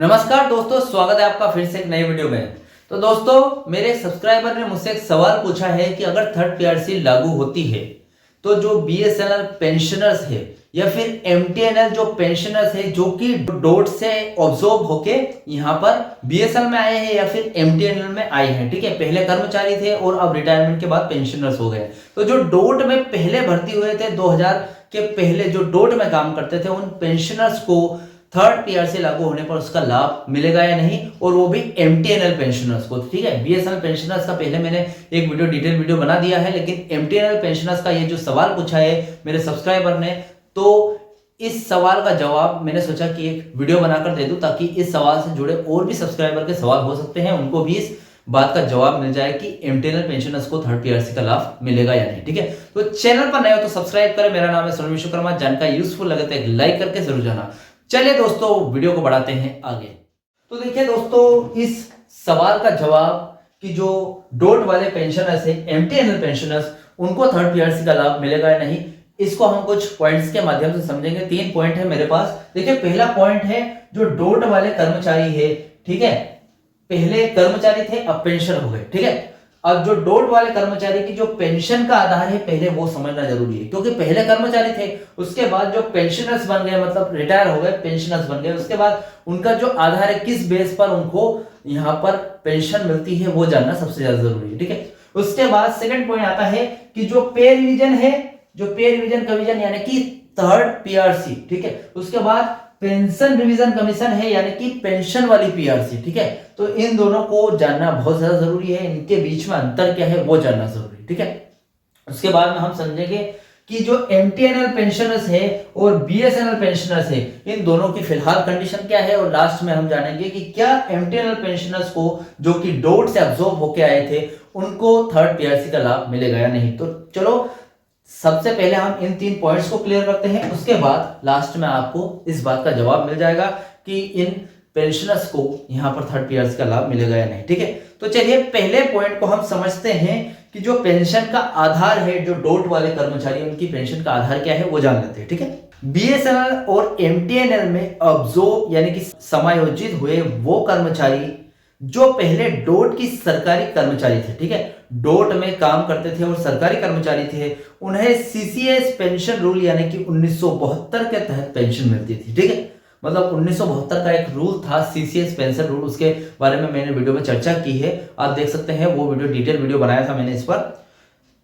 नमस्कार दोस्तों, स्वागत है आपका फिर से एक नई वीडियो में। तो दोस्तों, मेरे एक सब्सक्राइबर ने मुझसे एक सवाल पूछा है कि अगर थर्ड पीआरसी लागू होती है तो जो बीएसएनएल पेंशनर्स है या फिर एमटीएनएल जो पेंशनर्स है जो कि डोट से ऑब्जॉर्ब होके यहाँ पर बीएसएनएल में आए हैं या फिर एमटीएनएल में आए हैं, ठीक है, पहले कर्मचारी थे और अब रिटायरमेंट के बाद पेंशनर्स हो गए। तो जो डोट में पहले भर्ती हुए थे 2000 के पहले जो डोट में काम करते थे उन पेंशनर्स को थर्ड पीआरसी लागू होने पर उसका लाभ मिलेगा या नहीं, और वो भी एमटीएनएल पेंशनर्स को, ठीक है। बीएसएनएल पेंशनर्स का पहले मैंने एक डिटेल वीडियो बना दिया है, लेकिन एमटीएनएल पेंशनर्स का ये जो सवाल पूछा है मेरे सब्सक्राइबर ने, तो इस सवाल का जवाब मैंने सोचा कि एक वीडियो बनाकर दे दूं ताकि इस सवाल से जुड़े और भी सब्सक्राइबर के सवाल हो सकते हैं, उनको भी इस बात का जवाब मिल जाए कि एमटीएनएल पेंशनर्स को थर्ड पीआरसी का लाभ मिलेगा या नहीं, ठीक है। तो चैनल पर नए हो तो सब्सक्राइब करें। मेरा नाम है सोनू विश्वकर्मा। जानकारी यूजफुल लगे तो एक लाइक करके जरूर जाना। चलिए दोस्तों, वीडियो को बढ़ाते हैं आगे। तो देखिए दोस्तों, इस सवाल का जवाब कि जो डोट वाले पेंशनर्स है, एमटीएनएल पेंशनर्स, उनको थर्ड पीआरसी का लाभ मिलेगा या नहीं, इसको हम कुछ पॉइंट्स के माध्यम से समझेंगे। 3 पॉइंट है मेरे पास। देखिए, पहला पॉइंट है जो डोट वाले कर्मचारी है, ठीक है, पहले कर्मचारी थे अब पेंशन हो गए, ठीक है। अब जो डोट वाले कर्मचारी की जो पेंशन का आधार है पहले वो समझना जरूरी है, क्योंकि पहले कर्मचारी थे, उसके बाद जो पेंशनर्स बन गए, मतलब रिटायर हो गए, पेंशनर्स बन गए, उसके बाद उनका जो आधार है, किस बेस पर उनको यहाँ पर पेंशन मिलती है, वो जानना सबसे ज्यादा जरूरी है, ठीक है। उसके बाद सेकंड पॉइंट आता है कि जो पे रिवीजन है, जो पे रिवीजन कमीशन यानी कि थर्ड पीआरसी, ठीक है, उसके बाद पेंशन रिवीजन कमीशन है यानी कि पेंशन वाली पीआरसी, ठीक है। तो इन दोनों को जानना बहुत ज्यादा जरूरी है, इनके बीच में अंतर क्या है वो जानना जरूरी है, ठीक है। उसके बाद में हम समझेंगे कि जो एमटीएनएल पेंशनर्स है और बीएसएनएल पेंशनर्स है, इन दोनों की फिलहाल कंडीशन क्या है, और लास्ट में हम जानेंगे कि क्या एमटीएनएल पेंशनर्स को जो कि डोट से अब्सॉर्ब होके आए थे उनको थर्ड पीआरसी का लाभ मिलेगा या नहीं। तो चलो, सबसे पहले हम इन 3 पॉइंट्स को क्लियर करते हैं, उसके बाद लास्ट में आपको इस बात का जवाब मिल जाएगा कि इन पेंशनर्स को यहां पर थर्ड पीआरसी का लाभ मिलेगा या नहीं, ठीक है। तो चलिए पहले पॉइंट को हम समझते हैं कि जो पेंशन का आधार है, जो डोट वाले कर्मचारी उनकी पेंशन का आधार क्या है वो जान लेते हैं, ठीक है। बीएसएनएल और एमटीएनएल में अब्सॉर्ब यानी कि समायोजित हुए वो कर्मचारी जो पहले डोट की सरकारी कर्मचारी थे, ठीक है, डोट में काम करते थे और सरकारी कर्मचारी थे, उन्हें सीसीएस पेंशन रूल यानी कि 1972 के तहत पेंशन मिलती थी, ठीक है। मतलब 1972 का एक रूल था सीसीएस पेंशन रूल, उसके बारे में मैंने वीडियो में चर्चा की है, आप देख सकते हैं, वो वीडियो डिटेल वीडियो बनाया था मैंने इस पर।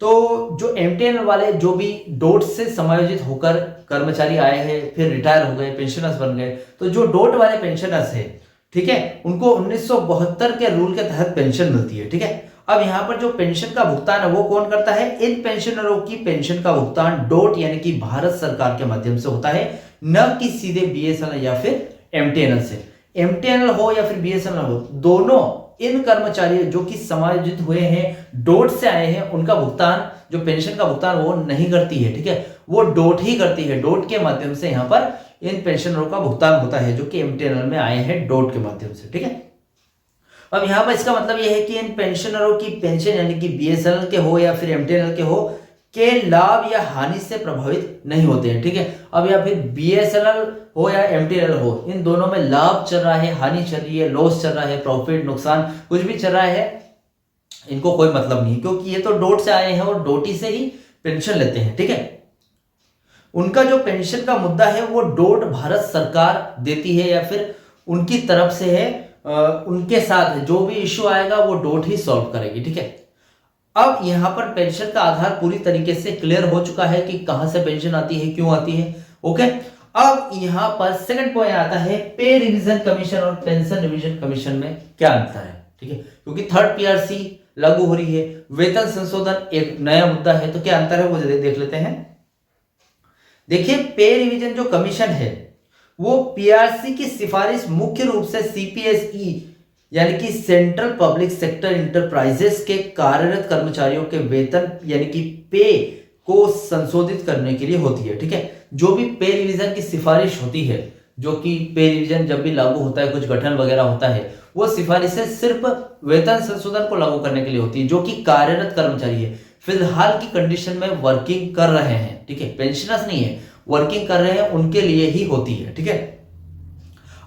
तो जो एमटीएनएल वाले जो भी डोट से समायोजित होकर कर्मचारी आए हैं, फिर रिटायर हो गए, पेंशनर्स बन गए, तो जो डोट वाले पेंशनर्स है, ठीक है, उनको 1972 के रूल के तहत पेंशन मिलती है, ठीक है। अब यहाँ पर जो पेंशन का भुगतान है वो कौन करता है, इन पेंशनरों की पेंशन का भुगतान डोट यानी कि भारत सरकार के माध्यम से होता है, न कि सीधे बीएसएनएल या फिर एमटीएनएल से। एमटीएनएल हो या फिर बीएसएनएल हो, दोनों इन कर्मचारी जो कि समायोजित हुए हैं, डोट से आए हैं, उनका भुगतान, जो पेंशन का भुगतान वो नहीं करती है, ठीक है, वो डोट ही करती है। डोट के माध्यम से यहाँ पर इन पेंशनरों का भुगतान होता है जो कि एमटीएनएल में आए हैं डोट के माध्यम से, ठीक है। अब यहाँ पर इसका मतलब यह है कि इन पेंशनरों की पेंशन यानी कि बीएसएनएल के हो या फिर एमटीएनएल के हो के लाभ या हानि से प्रभावित नहीं होते हैं, ठीक है। अब या फिर बीएसएनएल हो या एमटीएनएल हो, इन दोनों में लाभ चल रहा है, हानि चल रही है, लॉस चल रहा है, प्रॉफिट, नुकसान कुछ भी चल रहा है, इनको कोई मतलब नहीं, क्योंकि ये तो डोट से आए हैं और डोट ही से ही पेंशन लेते हैं, ठीक है। उनका जो पेंशन का मुद्दा है वो डोट भारत सरकार देती है या फिर उनकी तरफ से है, उनके साथ जो भी इश्यू आएगा वो डोट ही सॉल्व करेगी, ठीक है। अब यहां पर पेंशन का आधार पूरी तरीके से क्लियर हो चुका है कि कहां से पेंशन आती है, क्यों आती है, ओके। अब यहां पर सेकंड पॉइंट आता है पे रिवीजन कमीशन और पेंशन रिवीजन कमीशन में क्या अंतर है, ठीक है, क्योंकि थर्ड पीआरसी लागू हो रही है, वेतन संशोधन एक नया मुद्दा है, तो क्या अंतर है वो देख लेते हैं। देखिए, पे रिवीजन जो कमीशन है वो पीआरसी की सिफारिश मुख्य रूप से सीपीएसई यानी कि सेंट्रल पब्लिक सेक्टर इंटरप्राइजेस के कार्यरत कर्मचारियों के वेतन यानी कि पे को संशोधित करने के लिए होती है, ठीक है। जो भी पे रिवीजन की सिफारिश होती है, जो कि पे रिवीजन जब भी लागू होता है, कुछ गठन वगैरह होता है, वो सिफारिशें सिर्फ वेतन संशोधन को लागू करने के लिए होती है, जो कि कार्यरत कर्मचारी है, फिलहाल की कंडीशन में वर्किंग कर रहे हैं, ठीक है, पेंशनर्स नहीं है, वर्किंग कर रहे हैं, उनके लिए ही होती है, ठीक है।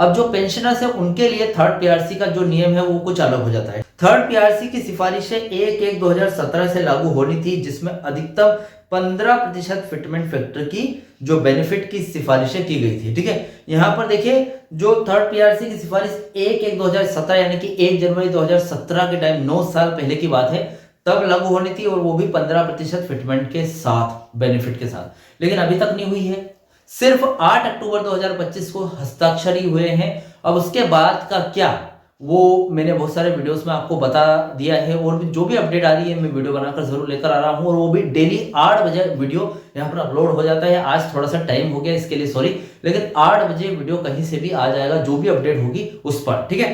अब जो पेंशनर्स है उनके लिए थर्ड पीआरसी का जो नियम है वो कुछ अलग हो जाता है। थर्ड पीआरसी की सिफारिशें 1/1/2017 से लागू होनी थी, जिसमें अधिकतम 15% फिटमेंट फैक्टर की जो बेनिफिट की सिफारिशें की गई थी। ठीक है, यहां पर देखिए जो थर्ड पीआरसी की सिफारिश 1/1/2017 यानी कि 1 जनवरी 2017 के टाइम 9 साल पहले की बात है, तब लागू होनी थी, और वो भी 15% फिटमेंट के साथ, बेनिफिट के साथ। लेकिन अभी तक नहीं हुई है, सिर्फ 8 अक्टूबर 2025 को हस्ताक्षर ही हुए हैं। अब उसके बाद का क्या, वो मैंने बहुत सारे वीडियोस में आपको बता दिया है, और भी जो भी अपडेट आ रही है मैं वीडियो बनाकर जरूर लेकर आ रहा हूं, और वो भी डेली 8 बजे वीडियो यहाँ पर अपलोड हो जाता है। आज थोड़ा सा टाइम हो गया, इसके लिए सॉरी, लेकिन 8 बजे वीडियो कहीं से भी आ जाएगा, जो भी अपडेट होगी उस पर। ठीक है,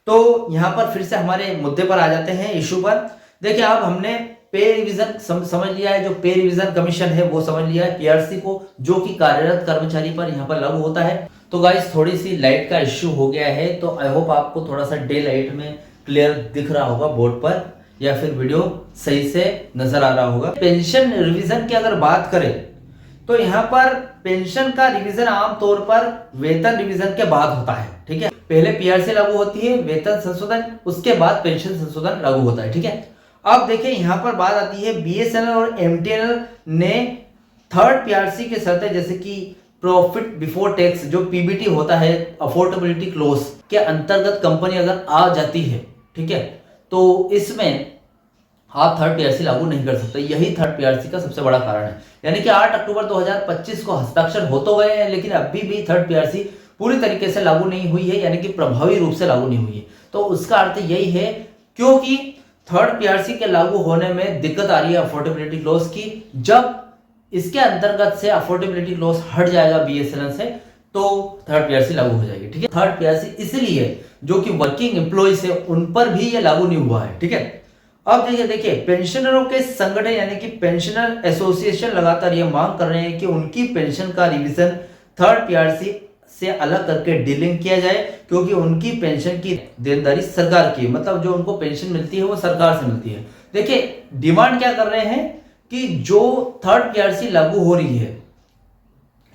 तो यहां पर फिर से हमारे मुद्दे पर आ जाते हैं, इशू पर। देखिए अब हमने पे रिवीजन समझ लिया है, जो पे रिवीजन कमीशन है वो समझ लिया है, पीआरसी को, जो कि कार्यरत कर्मचारी पर यहाँ पर लागू होता है। तो गाइस थोड़ी सी लाइट का इश्यू हो गया है, तो आई होप आपको थोड़ा सा डे लाइट में क्लियर दिख रहा होगा बोर्ड पर, या फिर वीडियो सही से नजर आ रहा होगा। पेंशन रिवीजन की अगर बात करें तो यहाँ पर पेंशन का रिवीजन आमतौर पर वेतन रिवीजन के बाद होता है। ठीक है, पहले पीआरसी लागू होती है, वेतन संशोधन, उसके बाद पेंशन संशोधन लागू होता है। ठीक है, अब देखिए यहां पर बात आती है, बीएसएनएल और एमटीएनएल ने थर्ड पीआरसी के शर्तें जैसे कि प्रॉफिट बिफोर टैक्स, जो पीबीटी होता है, अफोर्डेबिलिटी क्लोज के अंतर्गत कंपनी अगर आ जाती है, ठीक है, तो इसमें आप थर्ड पीआरसी लागू नहीं कर सकते। यही थर्ड पीआरसी का सबसे बड़ा कारण है। यानी कि 8 अक्टूबर 2025 को हस्ताक्षर हो तो गए हैं, लेकिन अभी भी थर्ड पीआरसी पूरी तरीके से लागू नहीं हुई है, यानी कि प्रभावी रूप से लागू नहीं हुई है। तो उसका अर्थ यही है, क्योंकि थर्ड पीआरसी के लागू होने में दिक्कत आ रही है अफोर्डेबिलिटी क्लॉज की। जब इसके अंतर्गत से अफोर्डेबिलिटी क्लॉज हट जाएगा बीएसएनएल से, तो थर्ड पीआरसी लागू हो जाएगी। ठीक है, थर्ड पीआरसी इसलिए जो कि वर्किंग एम्प्लॉइज है उन पर भी ये लागू नहीं हुआ है। ठीक है, अब देखिए पेंशनरों के संगठन यानी कि पेंशनर एसोसिएशन लगातार ये मांग कर रहे हैं कि उनकी पेंशन का रिवीजन थर्ड पीआरसी से अलग करके डीलिंग किया जाए, क्योंकि उनकी पेंशन की देनदारी सरकार की, मतलब जो उनको पेंशन मिलती है वो सरकार से मिलती है। देखिए डिमांड क्या कर रहे हैं कि जो थर्ड पीआरसी लागू हो रही है,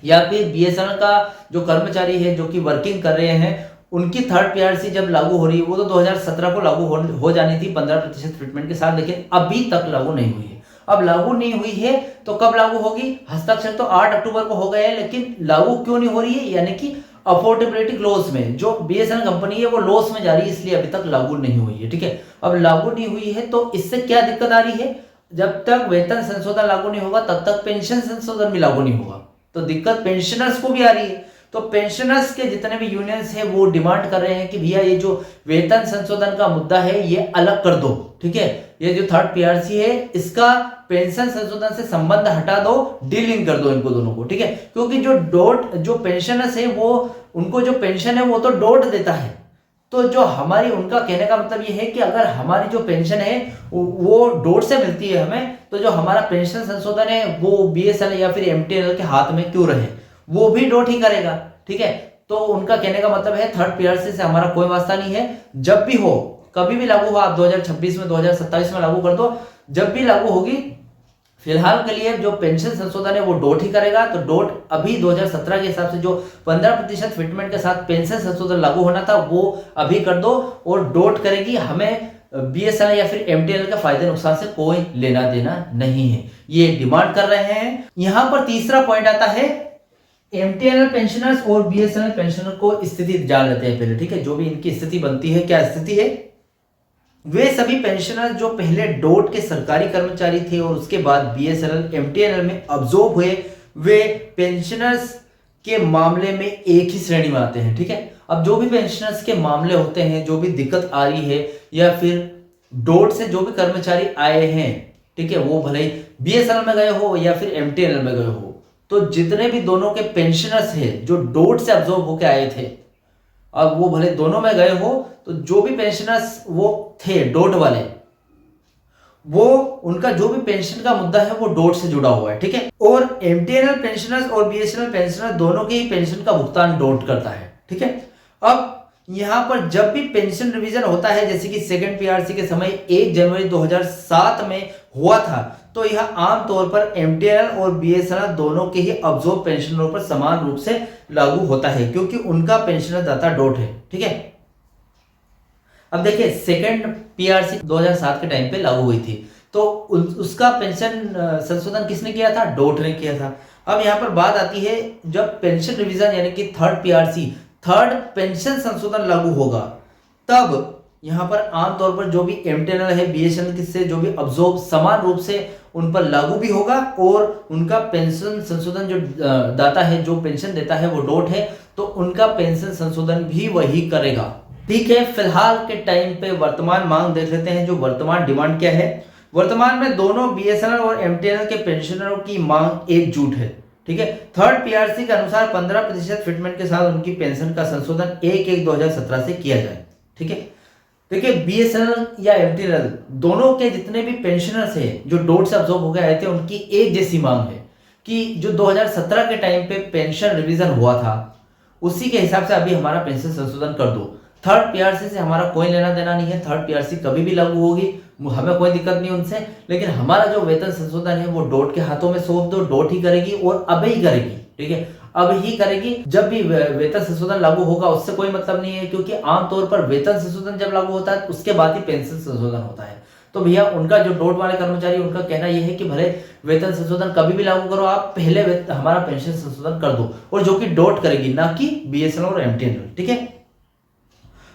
या फिर बीएसएनएल का जो कर्मचारी है जो कि वर्किंग कर रहे हैं, उनकी थर्ड पीआरसी जब लागू हो रही है, वो तो 2017 को लागू हो जानी थी 15% फिटमेंट के साथ, लेकिन अभी तक लागू नहीं हुई है। अब लागू नहीं हुई है तो कब लागू होगी? हस्ताक्षर तो 8 अक्टूबर को हो गए हैं, लेकिन लागू क्यों नहीं हो रही है? यानी कि अफोर्डेबिलिटी क्लोज में जो बीएसएनएल कंपनी है वो लॉस में जा रही है, इसलिए अभी तक लागू नहीं हुई है। ठीक है, अब लागू नहीं हुई है तो इससे क्या दिक्कत आ रही है? जब तक वेतन संशोधन लागू नहीं होगा तब तक पेंशन संशोधन भी लागू नहीं होगा, तो दिक्कत पेंशनर्स को भी आ रही है। तो पेंशनर्स के जितने भी यूनियंस है वो डिमांड कर रहे हैं कि भैया ये जो वेतन संशोधन का मुद्दा है ये अलग कर दो। ठीक है, ये जो थर्ड पीआरसी है इसका पेंशन संशोधन से संबंध हटा दो, डीलिंग कर दो इनको दोनों को। ठीक है, क्योंकि जो पेंशनर्स है वो, उनको जो पेंशन है वो तो डॉट देता है, तो जो हमारी, उनका कहने का मतलब ये है कि अगर हमारी जो पेंशन है वो डॉट से मिलती है हमें, तो जो हमारा पेंशन संशोधन है वो बीएसएनएल या फिर एमटीएनएल के हाथ में क्यों रहे, वो भी डॉट ही करेगा। ठीक है, तो उनका कहने का मतलब है थर्ड पीआरसी से हमारा कोई वास्ता नहीं है। जब भी हो, कभी भी लागू हो, आप 2026 में 2027 में लागू कर दो, जब भी लागू होगी, फिलहाल के लिए जो पेंशन संशोधन है वो डॉट ही करेगा। तो डॉट अभी 2017 के हिसाब से जो 15% फिटमेंट के साथ पेंशन संशोधन लागू होना था वो अभी कर दो, और डॉट करेगी। हमें बीएसएनएल या फिर एमटीएनएल के फायदे नुकसान से कोई लेना देना नहीं है, ये डिमांड कर रहे हैं। यहां पर तीसरा पॉइंट आता है, एमटीएनएल पेंशनर्स और बीएसएनएल पेंशनर को स्थिति जान लेते हैं पहले। ठीक है, जो भी इनकी स्थिति बनती है, क्या स्थिति है? वे सभी पेंशनर जो पहले डॉट के सरकारी कर्मचारी थे और उसके बाद बीएसएनएल एमटीएनएल में अब्जॉर्ब हुए, वे पेंशनर्स के मामले में एक ही श्रेणी में आते हैं। ठीक है, अब जो भी पेंशनर्स के मामले होते हैं, जो भी दिक्कत आ रही है, या फिर डॉट से जो भी कर्मचारी आए हैं, ठीक है, वो भले ही बीएसएनएल में गए हो या फिर एमटीएनएल में गए हो, तो जितने भी दोनों के पेंशनर्स हैं जो डॉट से अब्जॉर्ब होकर आए थे, अब वो भले दोनों में गए हो, तो जो भी पेंशनर्स वो थे डॉट वाले, वो उनका जो भी पेंशन का मुद्दा है वो डॉट से जुड़ा हुआ है। ठीक है, और एमटीएनएल पेंशनर्स और बीएसएनएल पेंशनर दोनों के ही पेंशन का भुगतान डॉट करता है। ठीक है, अब यहां पर जब भी पेंशन रिवीजन होता है, जैसे कि सेकंड पीआरसी के समय 1 जनवरी 2007 में हुआ था तो यह आमतौर पर एमटीएनएल और बीएसएनएल दोनों के ही ऑब्जॉर्व पेंशनरों पर समान रूप से लागू होता है, क्योंकि उनका पेंशनर दाता डोट है। ठीक है, अब देखिए सेकंड पीआरसी 2007 के टाइम पे लागू हुई थी, तो उसका पेंशन संशोधन किसने किया था? डोट ने किया था। अब यहाँ पर बात आती है, जब पेंशन रिवीजन यानी कि थर्ड पीआरसी, थर्ड पेंशन संशोधन लागू होगा, तब यहाँ पर आमतौर पर जो भी एमटीएनएल है, बीएसएनएल किससे जो भी ऑब्जॉर्व समान रूप से उन पर लागू भी होगा, और उनका पेंशन संशोधन जो दाता है, जो पेंशन देता है वो डोट है, तो उनका पेंशन संशोधन भी वही करेगा। ठीक है, फिलहाल के टाइम पे वर्तमान मांग देख लेते हैं, जो वर्तमान डिमांड क्या है। वर्तमान में दोनों बीएसएनएल और एमटीएनएल के पेंशनरों की मांग एकजुट है। ठीक है, थर्ड पीआरसी के अनुसार 15% फिटमेंट के साथ उनकी पेंशन का संशोधन 1/1/2017 से किया जाए। ठीक है, देखिए बीएसएनएल या एमटीएनएल दोनों के जितने भी पेंशनर्स हैं जो डोट से अब्जॉर्ब हो गए आए थे, उनकी एक जैसी मांग है कि जो 2017 के टाइम पे पेंशन रिवीजन हुआ था, उसी के हिसाब से अभी हमारा पेंशन संशोधन कर दो। थर्ड पीआरसी से हमारा कोई लेना देना नहीं है, थर्ड पीआरसी कभी भी लागू होगी, हमें कोई दिक्कत नहीं उनसे, लेकिन हमारा जो वेतन संशोधन है वो डोट के हाथों में सौंप दो, डोट ही करेगी और अब ही करेगी। ठीक है, अब ही करेगी। जब भी वेतन संशोधन लागू होगा उससे कोई मतलब नहीं है, क्योंकि आमतौर पर वेतन संशोधन जब लागू होता है उसके बाद ही पेंशन संशोधन होता है। तो भैया उनका जो डोट वाले कर्मचारी, उनका कहना यह है कि भले वेतन संशोधन कभी भी लागू करो, आप पहले हमारा पेंशन संशोधन कर दो, और जो कि डोट करेगी, ना कि बीएसएनएल और एमटीएनएल। ठीक है,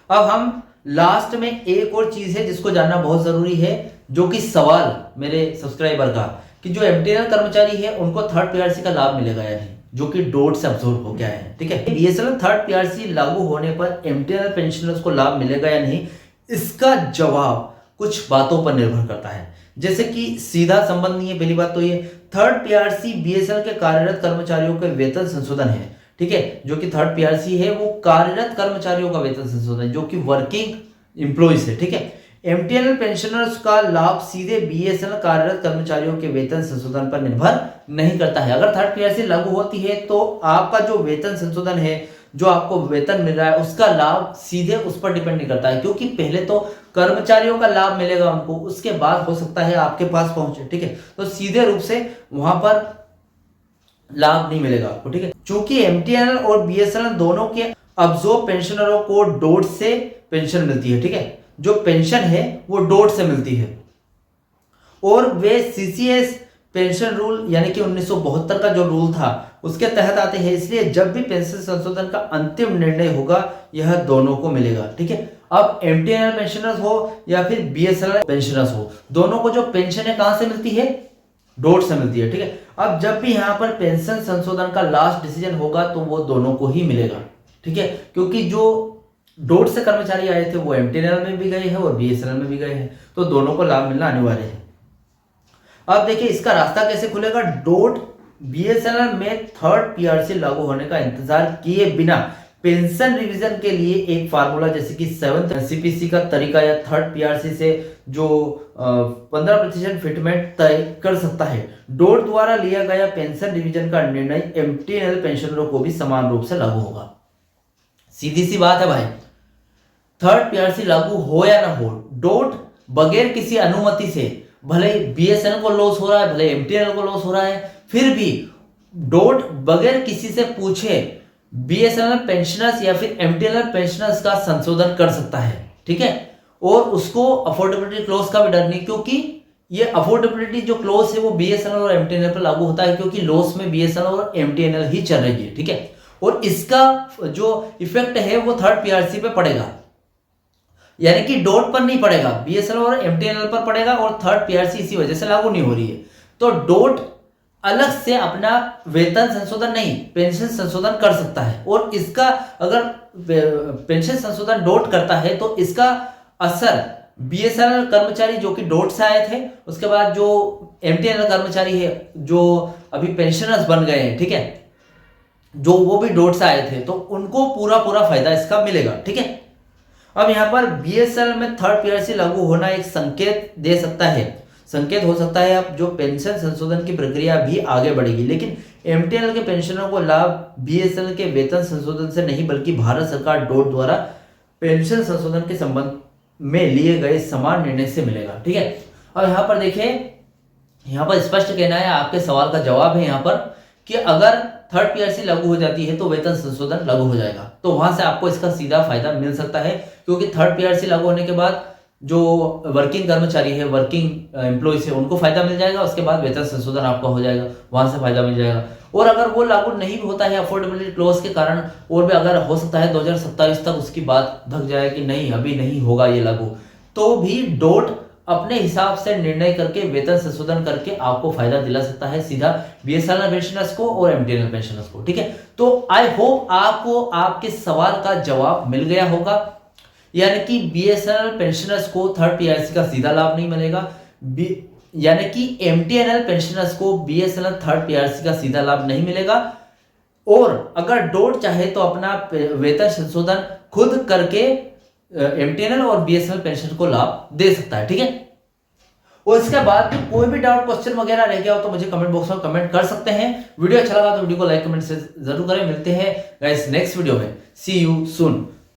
अब हम लास्ट में एक और चीज है जिसको जानना बहुत जरूरी है, जो कि सवाल मेरे सब्सक्राइबर का, कि जो एमटीएनएल कर्मचारी है उनको थर्ड पीआरसी का लाभ मिलेगा या नहीं, जो कि डोट से अब्सॉर्ब हो गया है। ठीक है, बीएसएनएल थर्ड पीआरसी लागू होने पर एमटीएनएल पेंशनर्स को लाभ मिलेगा या नहीं, इसका जवाब कुछ बातों पर निर्भर करता है। जैसे कि सीधा संबंध नहीं है। पहली बात तो ये, थर्ड पीआरसी बीएसएनएल के कार्यरत कर्मचारियों के वेतन संशोधन है। ठीक है, जो कि थर्ड पीआरसी है वो कार्यरत कर्मचारियों का वेतन संशोधन, जो कि वर्किंग एम्प्लॉइज है। ठीक है, एमटीएनएल पेंशनर्स का लाभ सीधे बीएसएनएल कार्यरत कर्मचारियों के वेतन संशोधन पर निर्भर नहीं करता है। अगर थर्ड पीआरसी लागू होती है तो आपका जो वेतन संशोधन है, जो आपको वेतन मिल रहा है, उसका लाभ सीधे उस पर डिपेंड नहीं करता है, क्योंकि पहले तो कर्मचारियों का लाभ मिलेगा उनको, उसके बाद हो सकता है आपके पास पहुंचे। ठीक है, तो सीधे रूप से वहां पर लाभ नहीं मिलेगा आपको। ठीक है, चूंकि एमटीएनएल और बीएसएनएल दोनों के अब्जॉर्ब पेंशनरों को डोट से पेंशन मिलती है। ठीक है, जो पेंशन है वो डोट से मिलती है, और वे सीसीएस पेंशन रूल यानी कि 1972 का जो रूल था उसके तहत आते हैं, इसलिए जब भी पेंशन संशोधन का अंतिम निर्णय होगा यह दोनों को मिलेगा। ठीक है, अब एमटीएनएल पेंशनर्स हो या फिर बीएसएनएल पेंशनर्स हो, दोनों को जो पेंशन है कहां से मिलती है? डोट से मिलती है। ठीक है, अब जब भी यहां पर पेंशन संशोधन का लास्ट डिसीजन होगा तो वो दोनों को ही मिलेगा। ठीक है, क्योंकि जो डोट से कर्मचारी आए थे वो एमटीएनएल में भी गए हैं और बीएसएनएल में भी गए हैं, तो दोनों को लाभ मिलना अनिवार्य है। अब देखिए इसका रास्ता कैसे खुलेगा। डोट बीएसएनएल में थर्ड पीआरसी लागू होने का इंतजार किए बिना पेंशन रिवीजन के लिए एक फार्मूला, जैसे कि 7th सीपीसी का तरीका या थर्ड पीआरसी से जो 15% फिटमेंट तय कर सकता है। डोट द्वारा लिया गया पेंशन रिवीजन का निर्णय एमटीएनएल पेंशनरों को भी समान रूप से लागू होगा। सीधी सी बात है भाई, थर्ड पीआरसी लागू हो या ना हो, डोट बगैर किसी अनुमति से, भले बीएसएनएल को लॉस हो रहा है, भले एमटीएनएल को लॉस हो रहा है, फिर भी डोट बगैर किसी से पूछे बीएसएनएल पेंशनर्स या फिर एमटीएनएल पेंशनर्स का संशोधन कर सकता है। ठीक है, और उसको अफोर्डेबिलिटी क्लॉज का भी डर नहीं, क्योंकि ये अफोर्डेबिलिटी जो क्लॉज है वो बीएसएनएल और एमटीएनएल पर लागू होता है, क्योंकि लॉस में बीएसएनएल और एमटीएनएल ही चल रही है। ठीक है, और इसका जो इफेक्ट है वो थर्ड पीआरसी पे पड़ेगा, यानी कि डोट पर नहीं पड़ेगा, बीएसएनएल और एमटीएनएल पर पड़ेगा, और थर्ड पीआरसी इसी वजह से लागू नहीं हो रही है। तो डोट अलग से अपना वेतन संशोधन नहीं, पेंशन संशोधन कर सकता है, और इसका अगर पेंशन संशोधन डोट करता है तो इसका असर बीएसएनएल कर्मचारी जो कि डोट से आए थे, उसके बाद जो एमटीएनएल कर्मचारी है जो अभी पेंशनर्स बन गए हैं, ठीक है, जो वो भी डोट से आए थे, तो उनको पूरा फायदा इसका मिलेगा। ठीक है, अब यहां पर बीएसएनएल में थर्ड पीआरसी लागू होना एक संकेत दे सकता है, संकेत हो सकता है अब जो पेंशन संशोधन की प्रक्रिया भी आगे बढ़ेगी, लेकिन एमटीएनएल के पेंशनरों को लाभ बीएसएनएल के वेतन संशोधन से नहीं बल्कि भारत सरकार डोट द्वारा पेंशन संशोधन के संबंध में लिए गए समान निर्णय से मिलेगा। ठीक है, और यहां पर देखिए यहाँ पर स्पष्ट कहना है, आपके सवाल का जवाब है यहाँ पर कि अगर थर्ड पीआरसी लागू हो जाती है तो वेतन संशोधन लागू हो जाएगा। तो वहां से आपको इसका सीधा फायदा मिल सकता है, क्योंकि थर्ड पीआरसी लागू होने के बाद जो वर्किंग कर्मचारी है, वर्किंग एम्प्लॉयज है, उनको फायदा मिल जाएगा। उसके बाद वेतन संशोधन आपका हो जाएगा, वहां से फायदा मिल जाएगा। और अगर वो लागू नहीं भी होता है अफोर्डेबिलिटी क्लॉज के कारण, और भी अगर हो सकता है 2027 तक उसकी बात धक जाए कि नहीं अभी नहीं होगा ये लागू, तो भी डोट अपने हिसाब से निर्णय करके वेतन संशोधन करके आपको फायदा दिला सकता है सीधा बीएसएनएल पेंशनर्स को और एमटीएनएल पेंशनर्स को। ठीक है, तो आई होप आपको आपके सवाल का जवाब मिल गया होगा। यानी कि बीएसएनएल पेंशनर्स को थर्ड पीआरसी का सीधा लाभ नहीं मिलेगा, यानी कि एमटीएनएल पेंशनर्स को बीएसएनएल थर्ड पीआरसी का सीधा लाभ नहीं मिलेगा। और अगर डोट चाहे तो अपना वेतन संशोधन खुद करके एमटीएनएल और बीएसएनएल पेंशन को लाभ दे सकता है। ठीक है, और इसके बाद कोई भी डाउट क्वेश्चन वगैरह रह गया हो तो मुझे कमेंट बॉक्स में कमेंट कर सकते हैं। वीडियो अच्छा लगा तो वीडियो को लाइक कमेंट से जरूर करें। मिलते हैं गाइस नेक्स्ट वीडियो में। सी यू सून।